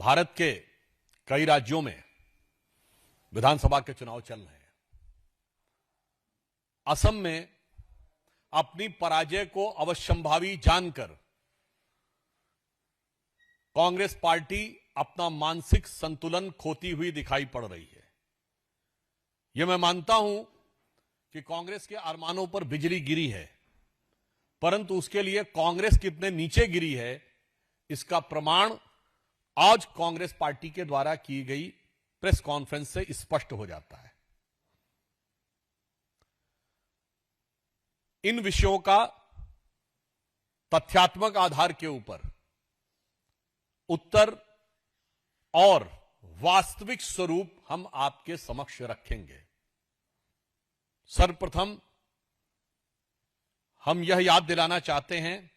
भारत के कई राज्यों में विधानसभा के चुनाव चल रहे हैं। असम में अपनी पराजय को अवश्यंभावी जानकर कांग्रेस पार्टी अपना मानसिक संतुलन खोती हुई दिखाई पड़ रही है। यह मैं मानता हूं कि कांग्रेस के अरमानों पर बिजली गिरी है, परंतु उसके लिए कांग्रेस कितने नीचे गिरी है इसका प्रमाण आज कांग्रेस पार्टी के द्वारा की गई प्रेस कॉन्फ्रेंस से स्पष्ट हो जाता है। इन विषयों का तथ्यात्मक आधार के ऊपर उत्तर और वास्तविक स्वरूप हम आपके समक्ष रखेंगे। सर्वप्रथम हम यह याद दिलाना चाहते हैं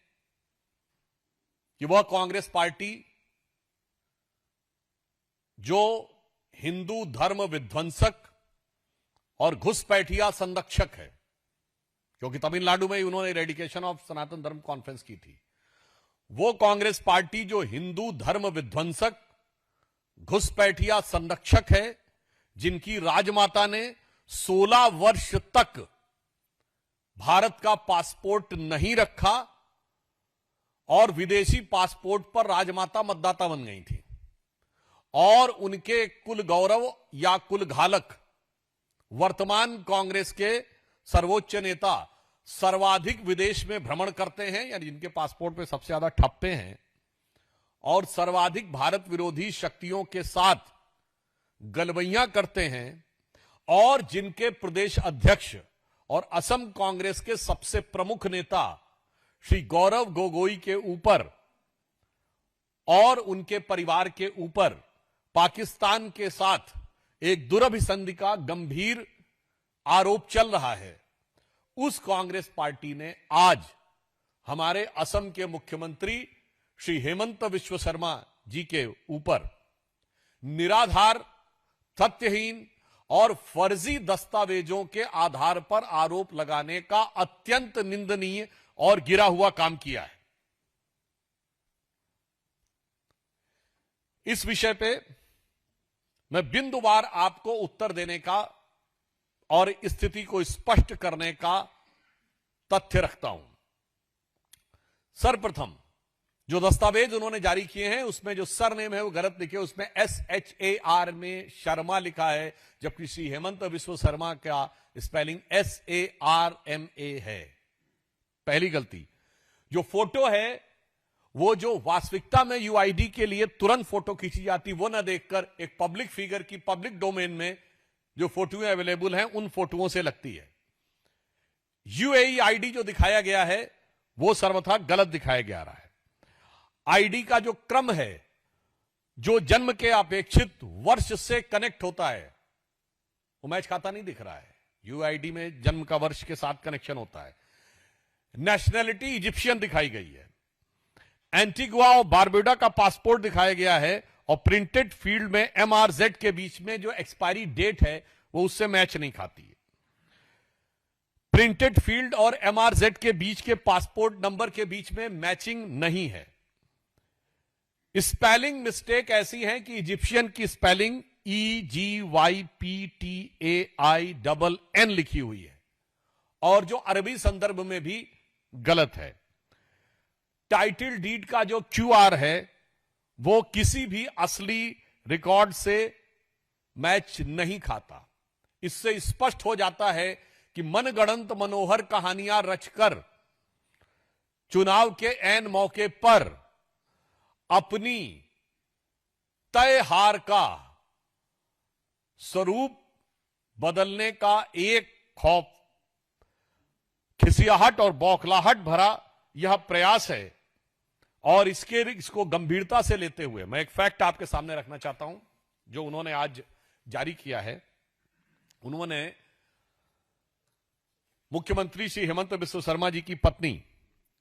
कि वह कांग्रेस पार्टी जो हिंदू धर्म विध्वंसक और घुसपैठिया संरक्षक है, क्योंकि तमिलनाडु में उन्होंने रेडिकेशन ऑफ सनातन धर्म कॉन्फ्रेंस की थी, वो कांग्रेस पार्टी जो हिंदू धर्म विध्वंसक घुसपैठिया संरक्षक है, जिनकी राजमाता ने 16 वर्ष तक भारत का पासपोर्ट नहीं रखा और विदेशी पासपोर्ट पर राजमाता मतदाता बन गई थी, और उनके कुल गौरव या कुल घालक वर्तमान कांग्रेस के सर्वोच्च नेता सर्वाधिक विदेश में भ्रमण करते हैं, यानी जिनके पासपोर्ट पे सबसे ज्यादा ठप्पे हैं, और सर्वाधिक भारत विरोधी शक्तियों के साथ गलबैयां करते हैं, और जिनके प्रदेश अध्यक्ष और असम कांग्रेस के सबसे प्रमुख नेता श्री गौरव गोगोई के ऊपर और उनके परिवार के ऊपर पाकिस्तान के साथ एक दुरभिसंधि का गंभीर आरोप चल रहा है, उस कांग्रेस पार्टी ने आज हमारे असम के मुख्यमंत्री श्री हेमंत बिस्वा शर्मा जी के ऊपर निराधार, तथ्यहीन और फर्जी दस्तावेजों के आधार पर आरोप लगाने का अत्यंत निंदनीय और गिरा हुआ काम किया है। इस विषय पे मैं बिंदुवार आपको उत्तर देने का और स्थिति को स्पष्ट करने का तथ्य रखता हूं। सर्वप्रथम जो दस्तावेज उन्होंने जारी किए हैं उसमें जो सरनेम है वो गलत लिखे, उसमें SHAR में शर्मा लिखा है, जबकि श्री हेमंत बिस्वा शर्मा का स्पेलिंग SARMA है। पहली गलती। जो फोटो है वो जो वास्तविकता में UID के लिए तुरंत फोटो खींची जाती वो ना देखकर एक पब्लिक फिगर की पब्लिक डोमेन में जो फोटोएं अवेलेबल हैं उन फोटोओं से लगती है। UAE ID जो दिखाया गया है वो सर्वथा गलत दिखाया जा रहा है। आईडी का जो क्रम है जो जन्म के अपेक्षित वर्ष से कनेक्ट होता है वो मैच खाता नहीं दिख रहा है। UID में जन्म का वर्ष के साथ कनेक्शन होता है। नेशनैलिटी इजिप्शियन दिखाई गई है। एंटीगुआ और बारबुडा का पासपोर्ट दिखाया गया है और प्रिंटेड फील्ड में MRZ के बीच में जो एक्सपायरी डेट है वो उससे मैच नहीं खाती है। प्रिंटेड फील्ड और MRZ के बीच के पासपोर्ट नंबर के बीच में मैचिंग नहीं है। स्पेलिंग मिस्टेक ऐसी है कि इजिप्शियन की स्पेलिंग EGYPTAINN लिखी हुई है और जो अरबी संदर्भ में भी गलत है। टाइटल डीड का जो QR है वो किसी भी असली रिकॉर्ड से मैच नहीं खाता। इससे स्पष्ट हो जाता है कि मनगढ़ंत मनोहर कहानियां रचकर चुनाव के ऐन मौके पर अपनी तय हार का स्वरूप बदलने का एक खौफ, खिसियाहट और बौखलाहट भरा यह प्रयास है, और इसको गंभीरता से लेते हुए मैं एक फैक्ट आपके सामने रखना चाहता हूं जो उन्होंने आज जारी किया है। उन्होंने मुख्यमंत्री श्री हेमंत बिस्वा शर्मा जी की पत्नी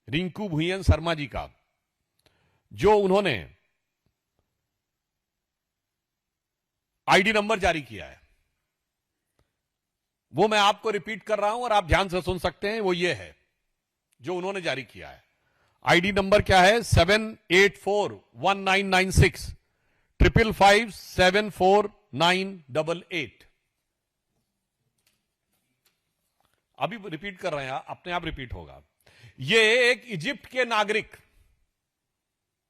रिंकू भुयन शर्मा जी का जो उन्होंने आईडी नंबर जारी किया है वो मैं आपको रिपीट कर रहा हूं और आप ध्यान से सुन सकते हैं। वो ये है जो उन्होंने जारी किया है। आईडी नंबर क्या है? 7841996 555749888। अभी रिपीट कर रहे हैं, अपने आप रिपीट होगा। ये एक इजिप्ट के नागरिक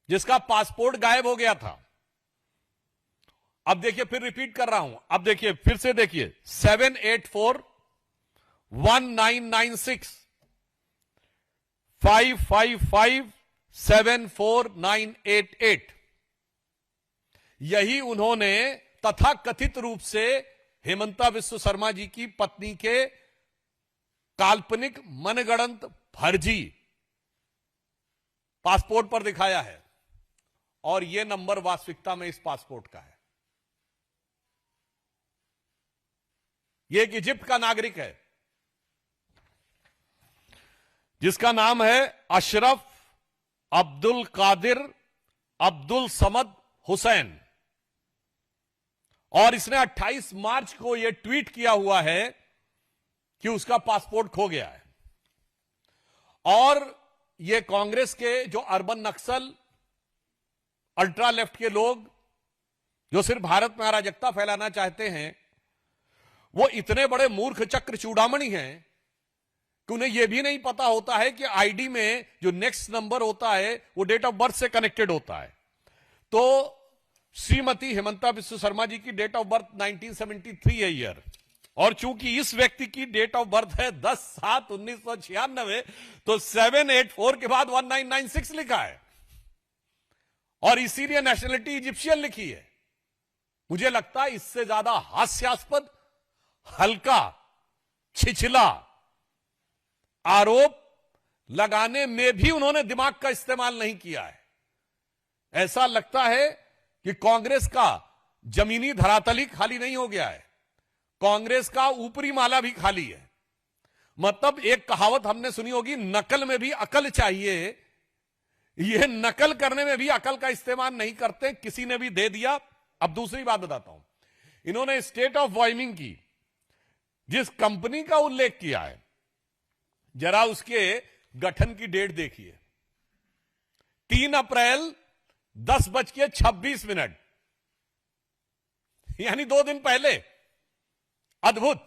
जिसका पासपोर्ट गायब हो गया था। अब देखिए, फिर रिपीट कर रहा हूं, अब देखिए, फिर से देखिए, 7841996 555749888। यही उन्होंने तथाकथित रूप से हेमंता विश्व शर्मा जी की पत्नी के काल्पनिक मनगढ़ंत फर्जी पासपोर्ट पर दिखाया है, और यह नंबर वास्तविकता में इस पासपोर्ट का है। यह एक इजिप्ट का नागरिक है जिसका नाम है अशरफ अब्दुल कादिर अब्दुल समद हुसैन, और इसने 28 मार्च को यह ट्वीट किया हुआ है कि उसका पासपोर्ट खो गया है। और यह कांग्रेस के जो अर्बन नक्सल, अल्ट्रा लेफ्ट के लोग जो सिर्फ भारत में अराजकता फैलाना चाहते हैं, वो इतने बड़े मूर्ख चक्र चूड़ामणि हैं कि उन्हें यह भी नहीं पता होता है कि आईडी में जो नेक्स्ट नंबर होता है वो डेट ऑफ बर्थ से कनेक्टेड होता है। तो श्रीमती हेमंता विश्व शर्मा जी की डेट ऑफ बर्थ 1973 है ईयर, और चूंकि इस व्यक्ति की डेट ऑफ बर्थ है 10/7/1996, तो 784 के बाद 1996 लिखा है, और इसीलिए नेशनलिटी इजिप्शियन लिखी है। मुझे लगता है इससे ज्यादा हास्यास्पद, हल्का, छिछला आरोप लगाने में भी उन्होंने दिमाग का इस्तेमाल नहीं किया है। ऐसा लगता है कि कांग्रेस का जमीनी धरातल ही खाली नहीं हो गया है, कांग्रेस का ऊपरी माला भी खाली है। मतलब एक कहावत हमने सुनी होगी, नकल में भी अकल चाहिए। यह नकल करने में भी अकल का इस्तेमाल नहीं करते, किसी ने भी दे दिया। अब दूसरी बात बताता हूं, इन्होंने स्टेट ऑफ वार्मिंग की जिस कंपनी का उल्लेख किया है, जरा उसके गठन की डेट देखिए, 3 अप्रैल 10:26, यानी 2 दिन पहले। अद्भुत।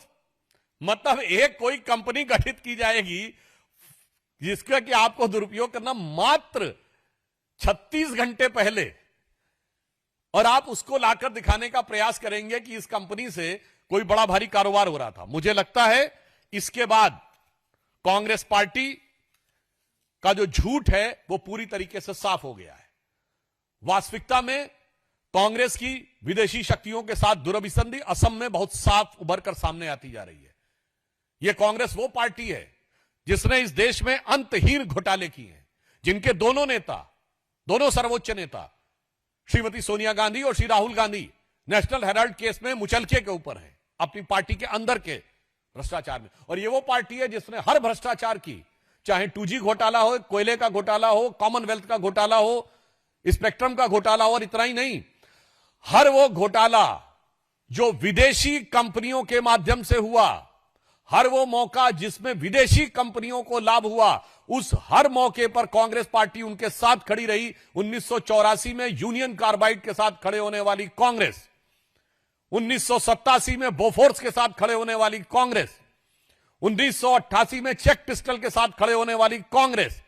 मतलब एक कोई कंपनी गठित की जाएगी जिसका कि आपको दुरुपयोग करना मात्र 36 घंटे पहले, और आप उसको लाकर दिखाने का प्रयास करेंगे कि इस कंपनी से कोई बड़ा भारी कारोबार हो रहा था। मुझे लगता है इसके बाद कांग्रेस पार्टी का जो झूठ है वो पूरी तरीके से साफ हो गया है। वास्तविकता में कांग्रेस की विदेशी शक्तियों के साथ दुरभिसंधि असम में बहुत साफ उभर कर सामने आती जा रही है। यह कांग्रेस वो पार्टी है जिसने इस देश में अंतहीन घोटाले किए हैं, जिनके दोनों नेता, दोनों सर्वोच्च नेता श्रीमती सोनिया गांधी और Shri Rahul Gandhi national Herald case में मुचलके के ऊपर हैं अपनी पार्टी के अंदर के भ्रष्टाचार में। और यह वो पार्टी है जिसने हर भ्रष्टाचार की, चाहे 2G घोटाला हो, कोयले का घोटाला हो, कॉमनवेल्थ का घोटाला हो, स्पेक्ट्रम का घोटाला हो, और इतना ही नहीं, हर वो घोटाला जो विदेशी कंपनियों के माध्यम से हुआ, हर वो मौका जिसमें विदेशी कंपनियों को लाभ हुआ, उस हर मौके पर कांग्रेस पार्टी उनके साथ खड़ी रही। 1984 में यूनियन कार्बाइड के साथ खड़े होने वाली कांग्रेस, 1987 में बोफोर्स के साथ खड़े होने वाली कांग्रेस, 1988 में चेक पिस्टल के साथ खड़े होने वाली कांग्रेस,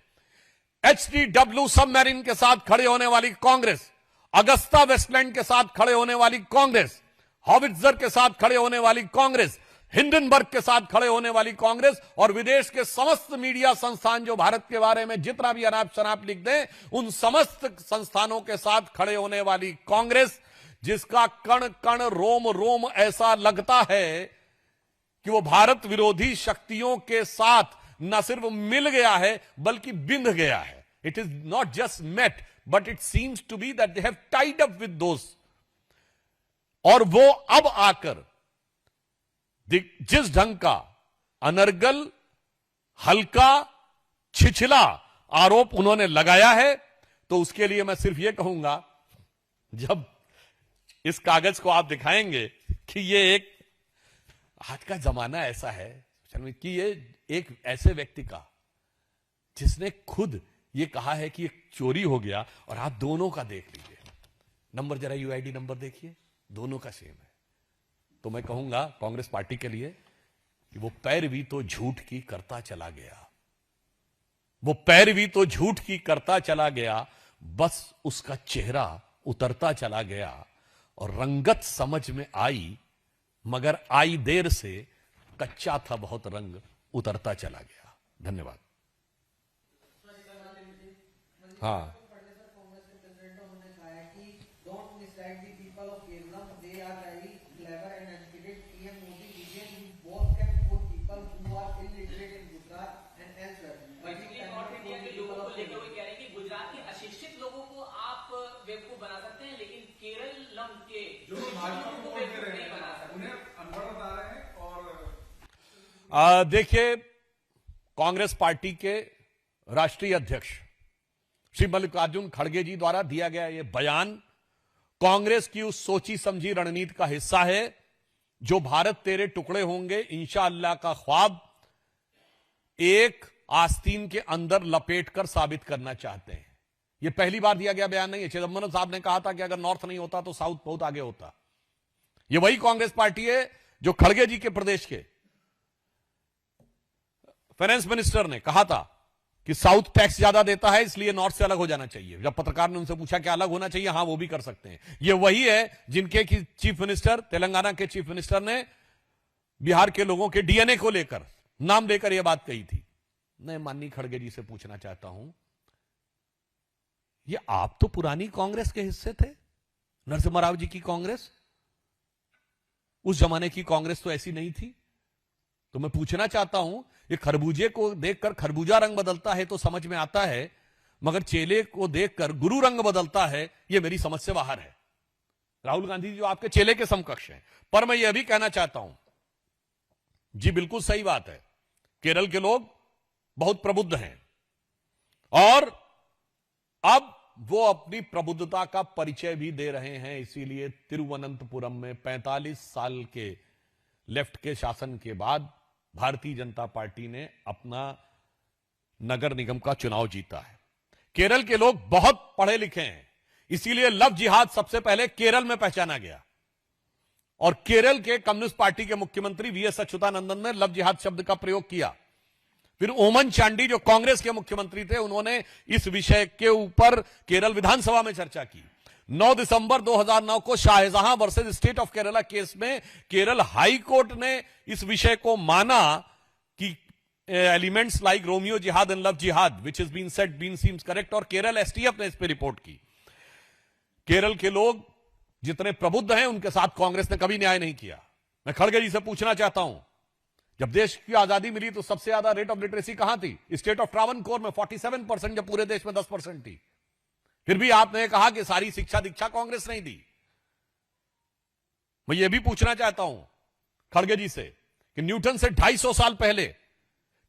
HTW सबमरीन के साथ खड़े होने वाली कांग्रेस, अगस्ता वेस्टलैंड के साथ खड़े होने वाली कांग्रेस, हॉविट्जर के साथ खड़े होने वाली कांग्रेस, हिंडनबर्ग के साथ खड़े होने वाली कांग्रेस, और विदेश के समस्त मीडिया संस्थान जो भारत के बारे में जितना भी अनाप शनाप लिख दें, उन समस्त संस्थानों के साथ खड़े होने वाली कांग्रेस, जिसका कण कण रोम रोम ऐसा लगता है कि वो भारत विरोधी शक्तियों के साथ न सिर्फ मिल गया है बल्कि बिंध गया है। It is not just met, but it seems to be that they have tied up with those. और वो अब आकर जिस ढंग का अनर्गल, हल्का, छिछला आरोप उन्होंने लगाया है, तो उसके लिए मैं सिर्फ यह कहूंगा, जब इस कागज को आप दिखाएंगे कि ये एक, आज का जमाना ऐसा है कि ये एक ऐसे व्यक्ति का जिसने खुद ये कहा है कि एक चोरी हो गया, और आप दोनों का देख लीजिए, नंबर जरा यूआईडी नंबर देखिए, दोनों का सेम है। तो मैं कहूंगा कांग्रेस पार्टी के लिए कि वो पैरवी तो झूठ की करता चला गया, वो पैरवी तो झूठ की करता चला गया, बस उसका चेहरा उतरता चला गया और रंगत समझ में आई, मगर आई देर से, कच्चा था बहुत रंग उतरता चला गया। धन्यवाद। हाँ, देखिए, कांग्रेस पार्टी के राष्ट्रीय अध्यक्ष श्री मल्लिकार्जुन खड़गे जी द्वारा दिया गया यह बयान कांग्रेस की उस सोची समझी रणनीति का हिस्सा है जो भारत तेरे टुकड़े होंगे इंशाअल्लाह का ख्वाब एक आस्तीन के अंदर लपेटकर साबित करना चाहते हैं। यह पहली बार दिया गया बयान नहीं है। चिदंबरम साहब ने कहा था कि अगर नॉर्थ नहीं होता तो साउथ बहुत आगे होता। यह वही कांग्रेस पार्टी है जो खड़गे जी के प्रदेश के फाइनेंस मिनिस्टर ने कहा था कि साउथ टैक्स ज्यादा देता है इसलिए नॉर्थ से अलग हो जाना चाहिए। जब पत्रकार ने उनसे पूछा कि अलग होना चाहिए, हां वो भी कर सकते हैं। ये वही है जिनके की चीफ मिनिस्टर, तेलंगाना के चीफ मिनिस्टर ने बिहार के लोगों के डीएनए को लेकर नाम लेकर यह बात कही थी। मैं माननीय खड़गे जी से पूछना चाहता हूं, ये आप तो पुरानी कांग्रेस के हिस्से थे, नरसिम्हा राव जी की कांग्रेस। उस जमाने की कांग्रेस तो ऐसी नहीं थी। तो मैं पूछना चाहता हूं, ये खरबूजे को देखकर खरबूजा रंग बदलता है तो समझ में आता है, मगर चेले को देखकर गुरु रंग बदलता है, यह मेरी समझ से बाहर है। राहुल गांधी जी जो आपके चेले के समकक्ष हैं। पर मैं यह भी कहना चाहता हूं, जी बिल्कुल सही बात है, केरल के लोग बहुत प्रबुद्ध हैं और अब वो अपनी प्रबुद्धता का परिचय भी दे रहे हैं। इसीलिए तिरुवनंतपुरम में 45 साल के लेफ्ट के शासन के बाद भारतीय जनता पार्टी ने अपना नगर निगम का चुनाव जीता है। केरल के लोग बहुत पढ़े लिखे हैं, इसीलिए लव जिहाद सबसे पहले केरल में पहचाना गया और केरल के कम्युनिस्ट पार्टी के मुख्यमंत्री वीएस अच्युतानंदन ने लव जिहाद शब्द का प्रयोग किया। फिर ओमन चांडी जो कांग्रेस के मुख्यमंत्री थे, उन्होंने इस विषय के ऊपर केरल विधानसभा में चर्चा की। 9 दिसंबर 2009 को Shahjahan versus state of Kerala case में केरल हाई कोर्ट ने इस विषय को माना कि एलिमेंट्स लाइक रोमियो जिहाद एंड लव जिहाद which is been said been seems correct, और केरल एसटीएफ ने इस पर रिपोर्ट की। केरल के लोग जितने प्रबुद्ध हैं उनके साथ कांग्रेस ने कभी न्याय नहीं किया। मैं खड़गे जी से पूछना चाहता हूं, जब देश की आजादी मिली तो सबसे ज्यादा रेट ऑफ लिटरेसी कहां थी? स्टेट ऑफ ट्रावनकोर में 47%, जब पूरे देश में 10% थी। फिर भी आपने कहा कि सारी शिक्षा दीक्षा कांग्रेस नहीं दी। मैं यह भी पूछना चाहता हूं खड़गे जी से कि न्यूटन से 250 साल पहले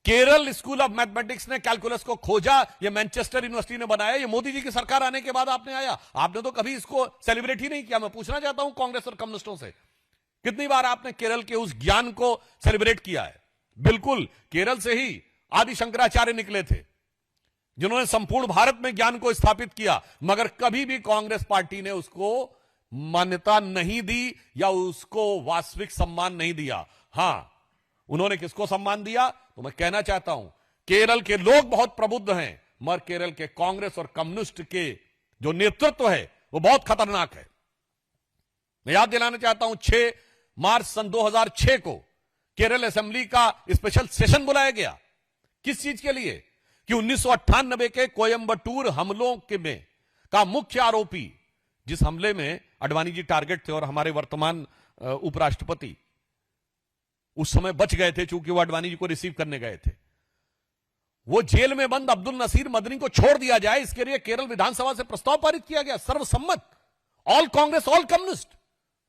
केरल स्कूल ऑफ मैथमेटिक्स ने कैलकुलस को खोजा, यह मैनचेस्टर यूनिवर्सिटी ने बनाया, यह मोदी जी की सरकार आने के बाद आपने आया। आपने तो कभी इसको सेलिब्रेट ही नहीं किया। मैं पूछना चाहता हूं कांग्रेस और कम्युनिस्टों से, कितनी बार आपने केरल के उस ज्ञान को सेलिब्रेट किया है? बिल्कुल, केरल से ही आदि शंकराचार्य निकले थे जिन्होंने संपूर्ण भारत में ज्ञान को स्थापित किया, मगर कभी भी कांग्रेस पार्टी ने उसको मान्यता नहीं दी या उसको वास्तविक सम्मान नहीं दिया। हां, उन्होंने किसको सम्मान दिया? तो मैं कहना चाहता हूं, केरल के लोग बहुत प्रबुद्ध हैं, मगर केरल के कांग्रेस और कम्युनिस्ट के जो नेतृत्व है वो बहुत खतरनाक है। मैं याद दिलाना चाहता हूं, 6 मार्च सन 2006 को केरल असेंबली का स्पेशल सेशन बुलाया गया। किस चीज के लिए? कि 1998 के कोयंबटूर हमलों के में का मुख्य आरोपी, जिस हमले में अडवाणी जी टारगेट थे और हमारे वर्तमान उपराष्ट्रपति उस समय बच गए थे चूंकि वो अडवाणी जी को रिसीव करने गए थे, वो जेल में बंद अब्दुल नसीर मदनी को छोड़ दिया जाए, इसके लिए केरल विधानसभा से प्रस्ताव पारित किया गया, सर्वसम्मत। All Congress, all communist,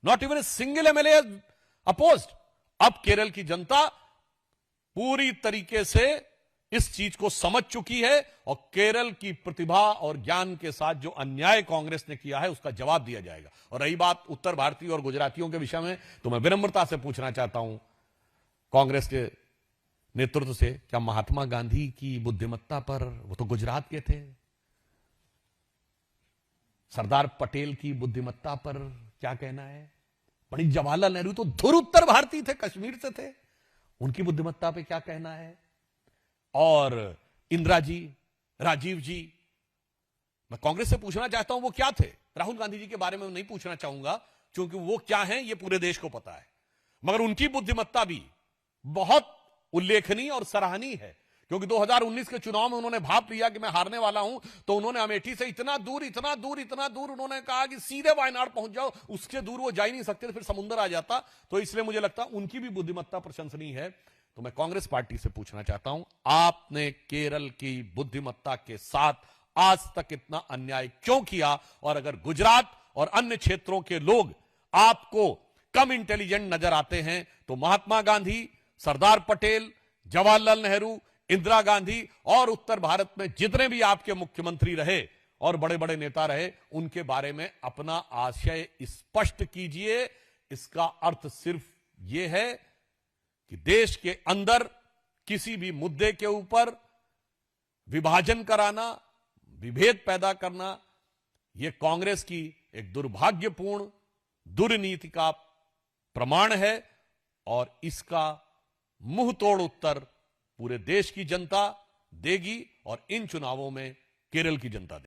not even a single MLA opposed. अब केरल की जनता पूरी तरीके से इस चीज को समझ चुकी है और केरल की प्रतिभा और ज्ञान के साथ जो अन्याय कांग्रेस ने किया है उसका जवाब दिया जाएगा। और रही बात उत्तर भारतीय और गुजरातियों के विषय में, तो मैं विनम्रता से पूछना चाहता हूं कांग्रेस के नेतृत्व से, क्या महात्मा गांधी की बुद्धिमत्ता पर, वो तो गुजरात के थे, सरदार पटेल की बुद्धिमत्ता पर क्या कहना है? पंडित जवाहरलाल नेहरू तो धुर उत्तर भारतीय थे, कश्मीर से थे, उनकी बुद्धिमत्ता पे क्या कहना है? और इंदिरा जी, राजीव जी, मैं कांग्रेस से पूछना चाहता हूं वो क्या थे? राहुल गांधी जी के बारे में नहीं पूछना चाहूंगा क्योंकि वो क्या हैं ये पूरे देश को पता है, मगर उनकी बुद्धिमत्ता भी बहुत उल्लेखनीय और सराहनीय है। क्योंकि 2019 के चुनाव में उन्होंने भाप लिया कि मैं हारने वाला हूं, तो उन्होंने अमेठी से इतना दूर उन्होंने कहा कि सीधे वायनाड पहुंच जाओ, उससे दूर वो जा ही नहीं सकते, फिर समुद्र आ जाता। तो इसलिए मुझे लगता उनकी भी बुद्धिमत्ता प्रशंसनीय है। तो मैं कांग्रेस पार्टी से पूछना चाहता हूं, आपने केरल की बुद्धिमत्ता के साथ आज तक इतना अन्याय क्यों किया? और अगर गुजरात और अन्य क्षेत्रों के लोग आपको कम इंटेलिजेंट नजर आते हैं तो महात्मा गांधी, सरदार पटेल, जवाहरलाल नेहरू, इंदिरा गांधी और उत्तर भारत में जितने भी आपके मुख्यमंत्री रहे और बड़े बड़े नेता रहे, उनके बारे में अपना आशय स्पष्ट कीजिए। इसका अर्थ सिर्फ यह है कि देश के अंदर किसी भी मुद्दे के ऊपर विभाजन कराना, विभेद पैदा करना, यह कांग्रेस की एक दुर्भाग्यपूर्ण दुर्नीति का प्रमाण है और इसका मुंह तोड़ उत्तर पूरे देश की जनता देगी और इन चुनावों में केरल की जनता देगी।